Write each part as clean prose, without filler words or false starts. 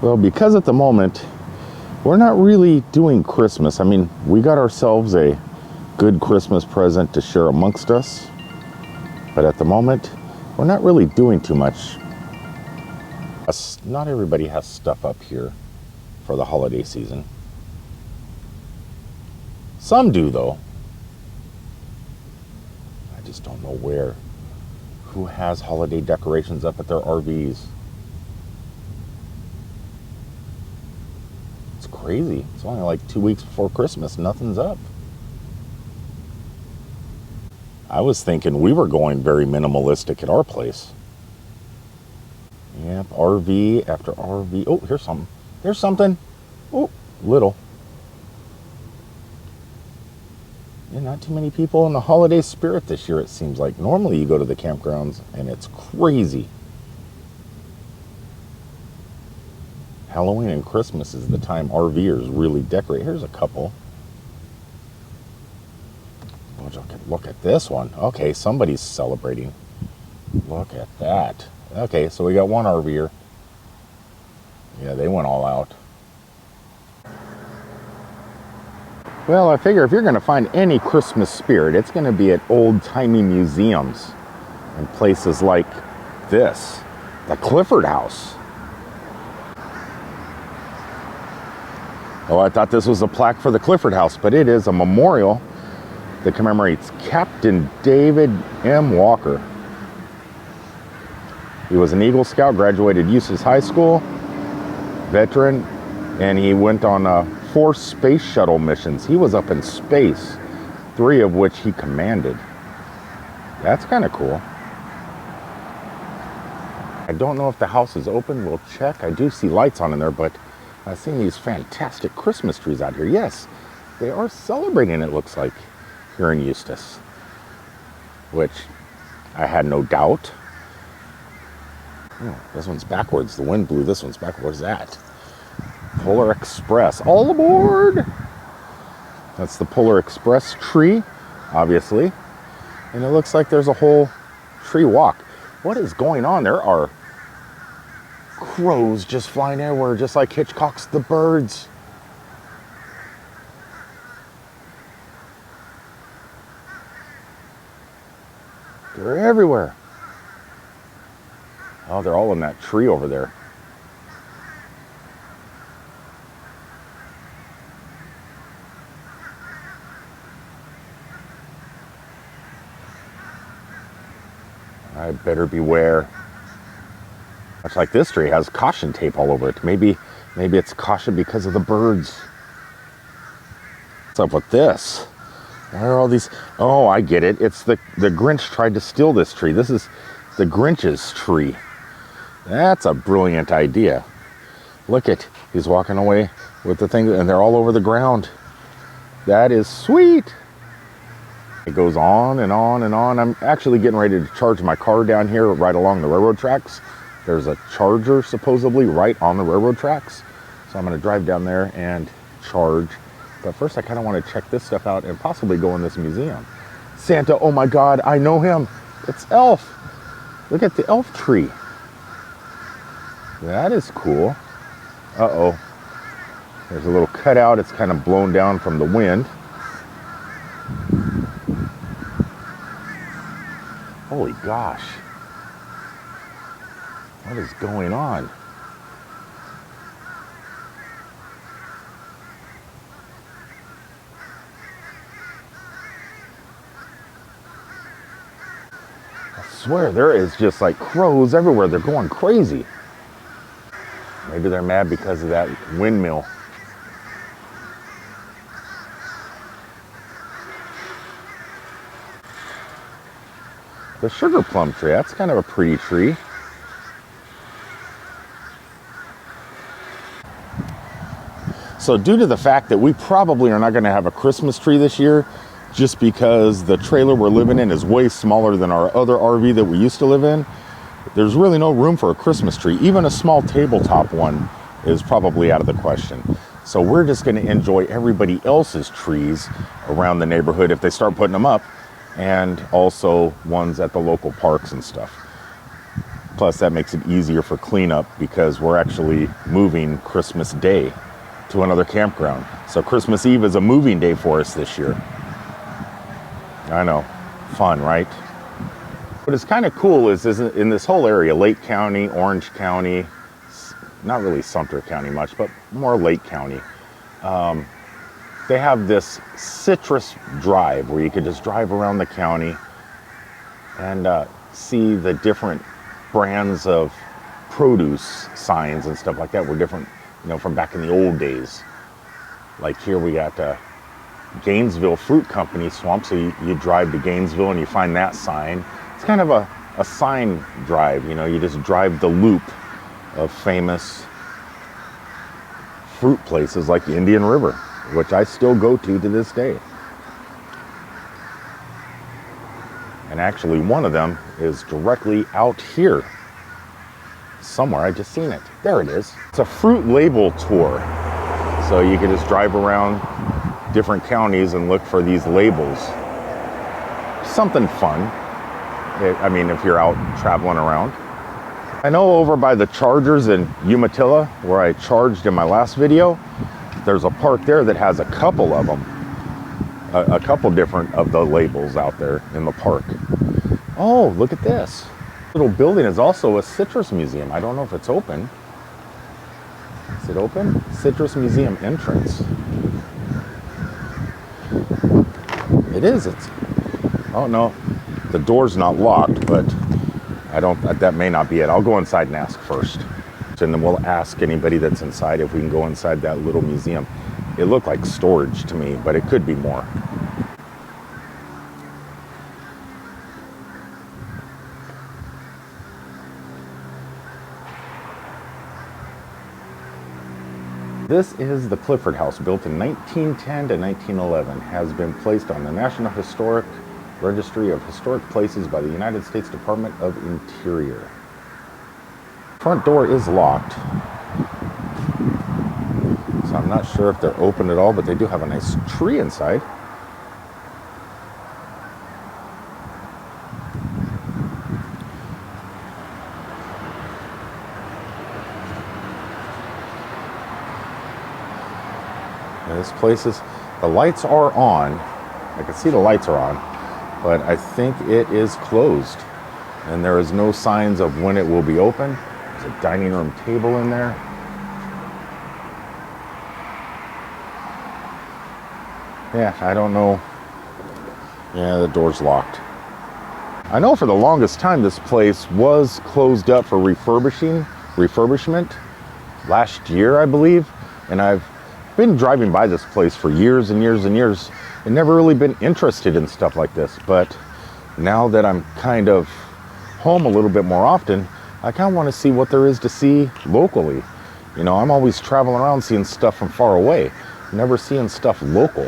Well, because at the moment, we're not really doing Christmas. I mean, we got ourselves a good Christmas present to share amongst us. But at the moment, we're not really doing too much. Not everybody has stuff up here for the holiday season. Some do, though. I just don't know where. Who has holiday decorations up at their RVs? It's crazy. It's only like 2 weeks before Christmas. Nothing's up. I was thinking we were going very minimalistic at our place. Yep, RV after RV. Oh, here's something. Here's something. Oh, little. Yeah, not too many people in the holiday spirit this year, it seems like. Normally you go to the campgrounds and it's crazy. Halloween and Christmas is the time RVers really decorate. Here's a couple. Look at this one. Okay, somebody's celebrating. Look at that. Okay, so we got one RVer. Yeah, they went all out. Well, I figure if you're going to find any Christmas spirit, it's going to be at old-timey museums and places like this, the Clifford House. Oh, I thought this was a plaque for the Clifford House, but it is a memorial that commemorates Captain David M. Walker. He was an Eagle Scout, graduated Eustis High School, veteran, and he went on 4 space shuttle missions. He was up in space, 3 of which he commanded. That's kind of cool. I don't know if the house is open. We'll check. I do see lights on in there, but I've seen these fantastic Christmas trees out here. Yes, they are celebrating, it looks like, here in Eustis, which I had no doubt. Oh, this one's backwards. The wind blew this one's backwards. What is that? Polar Express. All aboard! That's the Polar Express tree, obviously. And it looks like there's a whole tree walk. What is going on? There are crows just flying everywhere, just like Hitchcock's The Birds. They're everywhere. Oh, they're all in that tree over there. I better beware. Much like this tree has caution tape all over it. Maybe it's caution because of the birds. What's up with this? Why are all these? Oh, I get it. It's the Grinch tried to steal this tree. This is the Grinch's tree. That's a brilliant idea. Look at, he's walking away with the thing, and they're all over the ground. That is sweet. It goes on and on and on. I'm actually getting ready to charge my car down here right along the railroad tracks. There's a charger supposedly right on the railroad tracks. So I'm going to drive down there and charge. But first I kind of want to check this stuff out and possibly go in this museum. Santa, oh my God, I know him. It's Elf. Look at the elf tree. That is cool. Uh-oh. There's a little cutout. It's kind of blown down from the wind. Holy gosh. What is going on? I swear there is just like crows everywhere. They're going crazy. Maybe they're mad because of that windmill. The sugar plum tree, that's kind of a pretty tree. So due to the fact that we probably are not going to have a Christmas tree this year, just because the trailer we're living in is way smaller than our other RV that we used to live in, there's really no room for a Christmas tree. Even a small tabletop one is probably out of the question. So we're just going to enjoy everybody else's trees around the neighborhood if they start putting them up, and also ones at the local parks and stuff. Plus, that makes it easier for cleanup because we're actually moving Christmas Day to another campground. So Christmas Eve is a moving day for us this year. I know, fun, right? What is kind of cool is in this whole area, Lake County, Orange County, not really Sumter County much, but more Lake County. They have this citrus drive where you could just drive around the county and see the different brands of produce signs and stuff like that were different, you know, from back in the old days. Like here we got Gainesville Fruit Company Swamp, so you drive to Gainesville and you find that sign. It's kind of a sign drive, you know, you just drive the loop of famous fruit places like the Indian River, which I still go to this day. And actually one of them is directly out here somewhere. I just seen it. There it is. It's a fruit label tour. So you can just drive around different counties and look for these labels. Something fun. I mean, if you're out traveling around. I know over by the Chargers in Umatilla, where I charged in my last video, there's a park there that has a couple of them. A couple different of the labels out there in the park. Oh, look at this. Little building is also a citrus museum. I don't know if it's open. Is it open? Citrus Museum entrance. It is. It's. Oh no, the door's not locked, but I don't. That may not be it. I'll go inside and ask first, and then we'll ask anybody that's inside if we can go inside that little museum. It looked like storage to me, but it could be more. This is the Clifford House, built in 1910 to 1911, has been placed on the National Historic Registry of Historic Places by the United States Department of Interior. Front door is locked, so I'm not sure if they're open at all, but they do have a nice tree inside. This place is, the lights are on. I can see the lights are on, but I think it is closed. And there is no signs of when it will be open. There's a dining room table in there. Yeah, I don't know. Yeah, the door's locked. I know for the longest time this place was closed up for refurbishment last year, I believe. And I've been driving by this place for years and years and years and never really been interested in stuff like this. But now that I'm kind of home a little bit more often, I kind of want to see what there is to see locally. You know, I'm always traveling around seeing stuff from far away, never seeing stuff local.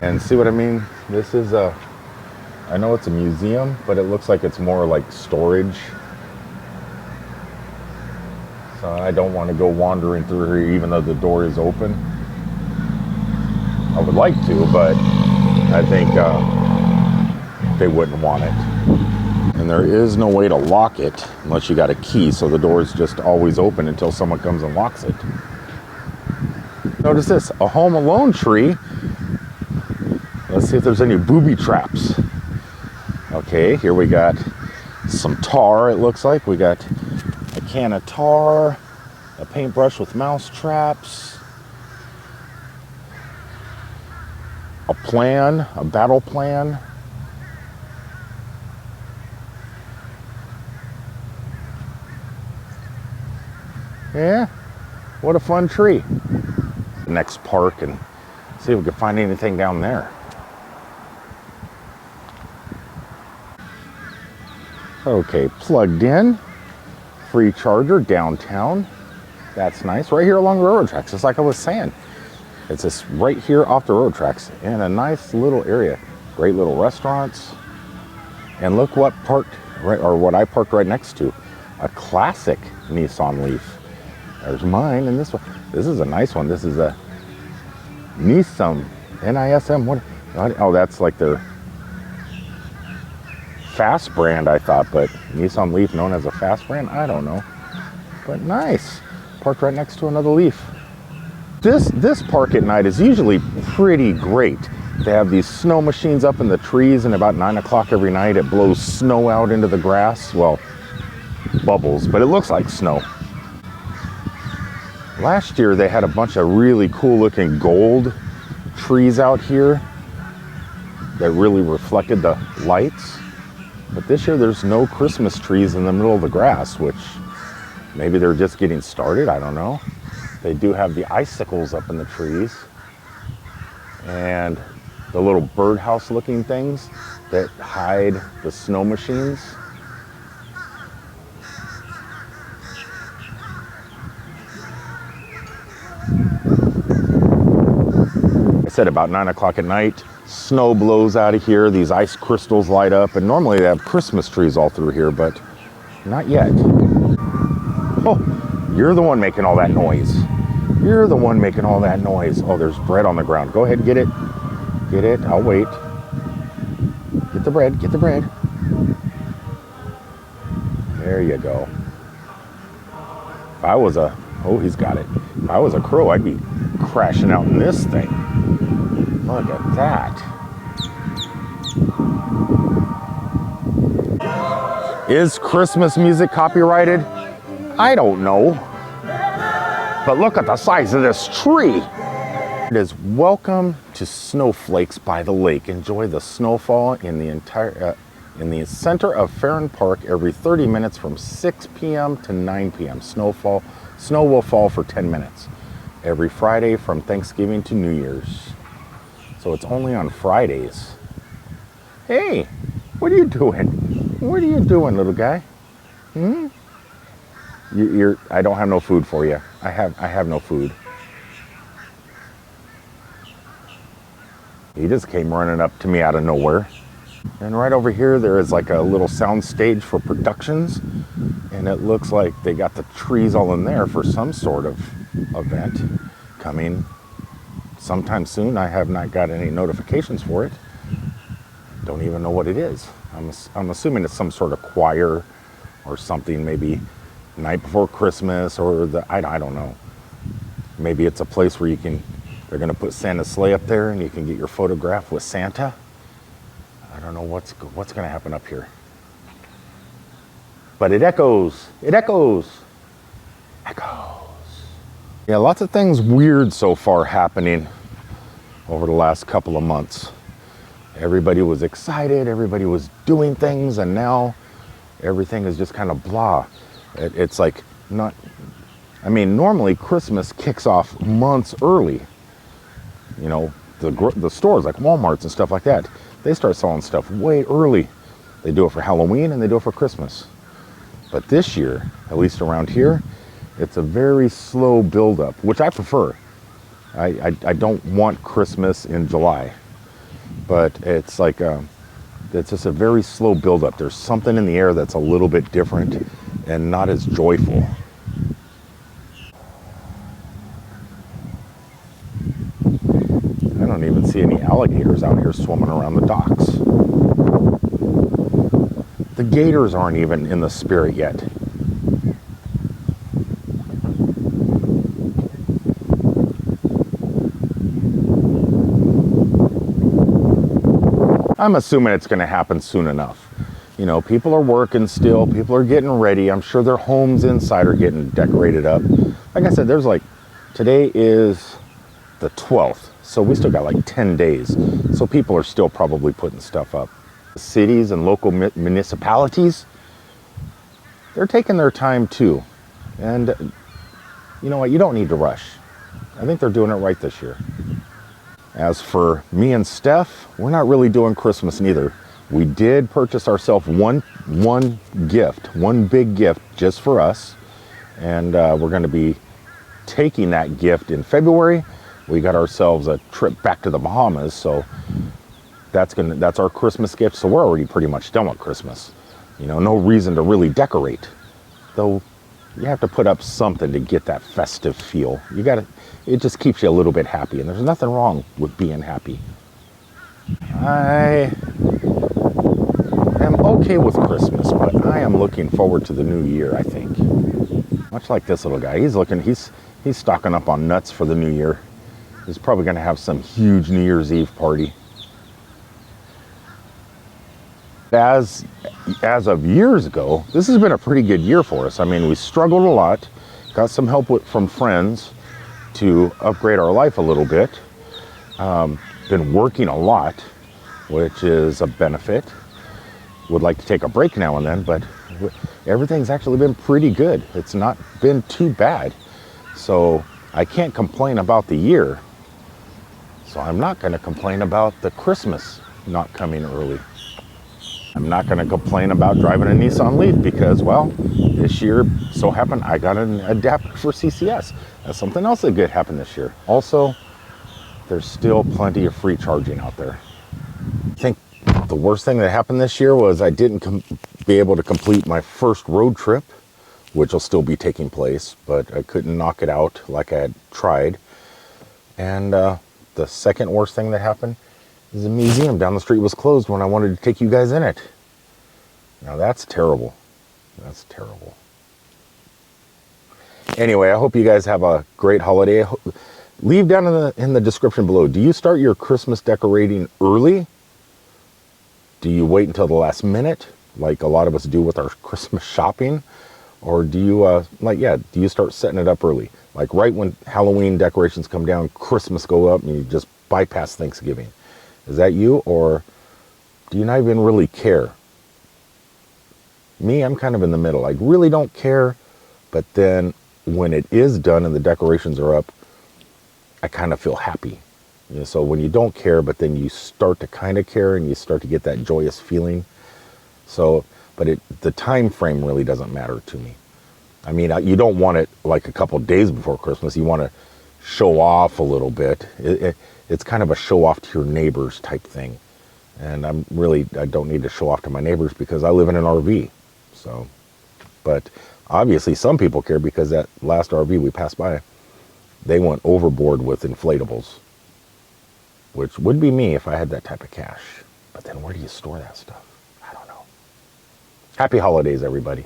And see what I mean? This is I know it's a museum, but it looks like it's more like storage. So I don't want to go wandering through here even though the door is open. I would like to, but I think they wouldn't want it. And there is no way to lock it unless you got a key, so the door is just always open until someone comes and locks it. Notice this, a Home Alone tree. Let's see if there's any booby traps. Okay, here we got some tar, it looks like. We got a can of tar, a paintbrush with mouse traps, a plan, a battle plan. Yeah, what a fun tree. Next park and see if we can find anything down there. Okay, plugged in. Free charger downtown. That's nice. Right here along the railroad tracks, just like I was saying. It's just right here off the railroad tracks in a nice little area. Great little restaurants. And look what parked, right, or what I parked right next to. A classic Nissan Leaf. There's mine and this one. This is a nice one. This is a Nissan, N-I-S-M. What? Oh, that's like their fast brand, I thought, but Nissan Leaf known as a fast brand? I don't know. But nice. Parked right next to another Leaf. This park at night is usually pretty great. They have these snow machines up in the trees, and about 9 o'clock every night it blows snow out into the grass. Well, bubbles, but it looks like snow. Last year they had a bunch of really cool looking gold trees out here that really reflected the lights. But this year there's no Christmas trees in the middle of the grass, which maybe they're just getting started, I don't know. They do have the icicles up in the trees and the little birdhouse looking things that hide the snow machines. I said about 9 o'clock at night, snow blows out of here, these ice crystals light up, and normally they have Christmas trees all through here, but not yet. Oh, you're the one making all that noise. You're the one making all that noise. Oh, there's bread on the ground. Go ahead and get it. Get it. I'll wait. Get the bread. Get the bread. There you go. If I was a... Oh, he's got it. If I was a crow, I'd be crashing out in this thing. Look at that. Is Christmas music copyrighted? I don't know. But look at the size of this tree. It is welcome to Snowflakes by the Lake. Enjoy the snowfall in the center of Farron Park every 30 minutes from 6 p.m. to 9 p.m. Snow will fall for 10 minutes every Friday from Thanksgiving to New Year's. So it's only on Fridays. Hey, what are you doing? What are you doing, little guy? I don't have no food for you. I have no food. He just came running up to me out of nowhere. And right over here, there is like a little sound stage for productions. And it looks like they got the trees all in there for some sort of event coming sometime soon. I have not got any notifications for it. Don't even know what it is. I'm assuming it's some sort of choir or something, maybe night before Christmas, or I don't know. Maybe it's a place where they're gonna put Santa's sleigh up there and you can get your photograph with Santa. I don't know what's gonna happen up here. But it echoes. Yeah, lots of things weird so far happening over the last couple of months. Everybody was excited, everybody was doing things, and now everything is just kind of blah. It's like not, I mean, normally Christmas kicks off months early. You know, the stores like Walmart's and stuff like that, they start selling stuff way early. They do it for Halloween and they do it for Christmas. But this year, at least around here, it's a very slow buildup, which I prefer. I don't want Christmas in July, but it's like, it's just a very slow buildup. There's something in the air that's a little bit different and not as joyful. I don't even see any alligators out here swimming around the docks. The gators aren't even in the spirit yet. I'm assuming it's going to happen soon enough. You know, people are working still, people are getting ready. I'm sure their homes inside are getting decorated up. Like I said, today is the 12th, so we still got like 10 days. So people are still probably putting stuff up. Cities and local municipalities, they're taking their time too. And you know what, you don't need to rush. I think they're doing it right this year. As for me and Steph, we're not really doing Christmas neither. We did purchase ourselves one big gift just for us. And we're gonna be taking that gift in February. We got ourselves a trip back to the Bahamas, so that's our Christmas gift. So we're already pretty much done with Christmas. You know, no reason to really decorate. Though you have to put up something to get that festive feel. It just keeps you a little bit happy, and there's nothing wrong with being happy. I am okay with Christmas, but I am looking forward to the new year, I think. Much like this little guy. He's stocking up on nuts for the new year. He's probably going to have some huge New Year's Eve party. As of years ago, this has been a pretty good year for us. I mean, we struggled a lot, got some help from friends to upgrade our life a little bit. Been working a lot, which is a benefit. Would like to take a break now and then, but everything's actually been pretty good. It's not been too bad. So I can't complain about the year. So I'm not going to complain about the Christmas not coming early. I'm not going to complain about driving a Nissan Leaf because, well, this year so happened I got an adapter for CCS. That's something else that good happened this year. Also, there's still plenty of free charging out there. I think the worst thing that happened this year was I didn't be able to complete my first road trip, which will still be taking place, but I couldn't knock it out like I had tried. And the second worst thing that happened is the museum down the street was closed when I wanted to take you guys in it. Now that's terrible. That's terrible. Anyway, I hope you guys have a great holiday. Leave down in the description below. Do you start your Christmas decorating early? Do you wait until the last minute, like a lot of us do with our Christmas shopping? Or do you, do you start setting it up early? Like right when Halloween decorations come down, Christmas go up, and you just bypass Thanksgiving. Is that you, or do you not even really care? Me, I'm kind of in the middle. I really don't care, but then when it is done and the decorations are up, I kind of feel happy. You know, so when you don't care, but then you start to kind of care and you start to get that joyous feeling. So, but the time frame really doesn't matter to me. I mean, you don't want it like a couple days before Christmas. You want to show off a little bit. It's kind of a show off to your neighbors type thing. And I don't need to show off to my neighbors because I live in an RV. So, but obviously some people care because that last RV we passed by, they went overboard with inflatables, which would be me if I had that type of cash. But then where do you store that stuff? I don't know. Happy holidays, everybody.